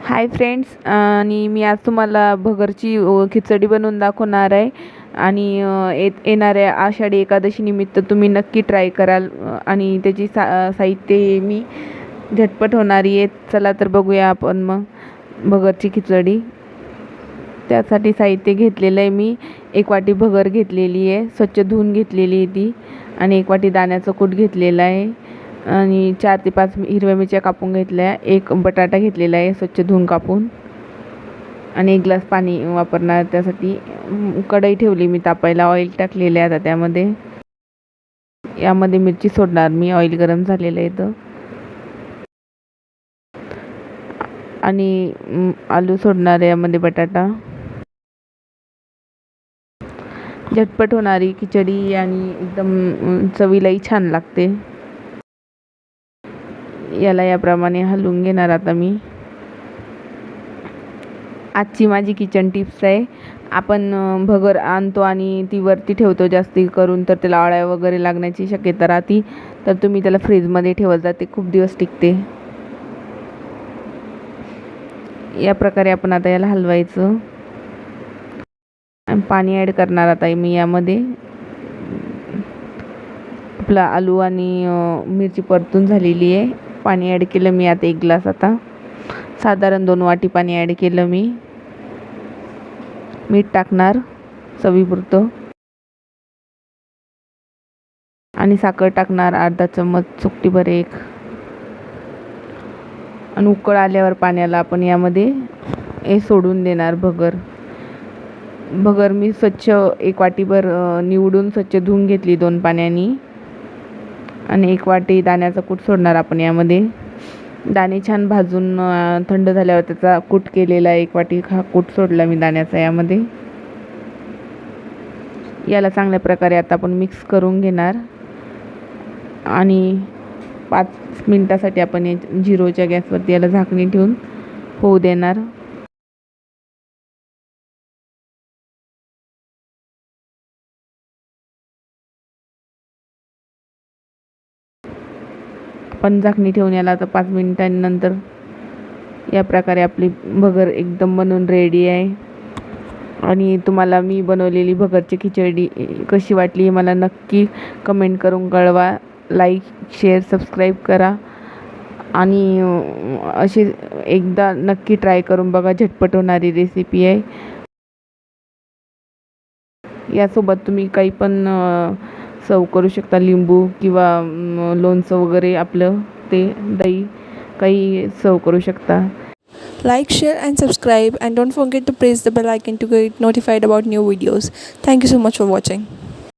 Hi friends, आणि मी आज तुम्हाला भगरची खिचडी बनवून दाखवणार आहे. आणि येणाऱ्या आषाढी एकादशी निमित्त तुम्ही नक्की ट्राय कराल. आणि त्याची साहित्य मी झटपट होणारी आहे. चला तर बघूया आपण मग भगरची खिचडी. त्यासाठी साहित्य घेतलेलं आहे मी. 1 वाटी भगर घेतलेली आहे, स्वच्छ धुवून घेतलेली आहे ती. आणि 1 वाटी दाण्याचं कूट घेतलेलं आहे. आणि 4 ते 5 हिरव्या मिरच्या कापून घेतल्या. 1 बटाटा घेतलेला आहे स्वच्छ धुवून कापून. आणि 1 ग्लास पाणी वापरणार त्यासाठी. कढई ठेवली मी तापायला. ऑइल टाकलेलं आहे आता त्यामध्ये. यामध्ये मिरची सोडणार मी. ऑइल गरम झालेलं आहे तर. आणि आलू सोडणार आहे यामध्ये, बटाटा. झटपट होणारी खिचडी आणि एकदम चवीलाही छान लागते. याला याप्रमाणे हलवून घेणार आता मी. आजची माझी किचन टिप्स आहे. आपण भगर आणतो आणि ती वरती ठेवतो जास्ती करून, तर त्याला अळ्या वगैरे लागण्याची शक्यता राहते. तर तुम्ही त्याला फ्रीजमध्ये ठेवत जा, ते खूप दिवस टिकते. या प्रकारे आपण आता याला हलवायचं. आणि पाणी ॲड करणार आता मी यामध्ये. आपला आलू आणि मिरची परतून झालेली आहे. पाणी ॲड केलं मी आता 1 ग्लास. आता साधारण 2 वाटी पाणी ॲड केलं मी. मीठ टाकणार चवीपुरतं. आणि साखर टाकणार अर्धा चम्मच, चुटकीभर 1. आणि उकळ आल्यावर पाण्याला आपण यामध्ये हे सोडून देणार भगर मी स्वच्छ 1 वाटीभर निवडून स्वच्छ धुवून घेतली 2 पाण्यानी. आणि 1 वाटी दाण्याचा कूट सोडणार आपण यामध्ये. दाणे छान भाजून थंड झाल्यावर त्याचा कूट केलेला 1 वाटी कूट सोडला मी दाण्याचा यामध्ये. याला चांगल्या प्रकारे आता आपण मिक्स करून घेणार. आणि 5 मिनिटासाठी आपण 0च्या गॅसवरती याला झाकणी ठेवून होऊ देणार. आपण झाकणी ठेवून याला आता 5 मिनिटांनंतर या प्रकारे आपली भगर एकदम बनवून रेडी आहे. आणि तुम्हाला मी बनवलेली भगरची खिचडी कशी वाटली हे मला नक्की कमेंट करून कळवा. लाईक, शेअर, सबस्क्राईब करा. आणि अशी एकदा नक्की ट्राय करून बघा. झटपट होणारी रेसिपी आहे. यासोबत तुम्ही काही पण सर्व करू शकता. लिंबू किंवा लोणचं वगैरे, आपलं ते दही काही सर्व करू शकता. Like, share and subscribe, and don't forget to press the bell icon to get notified about new videos. Thank you so much for watching.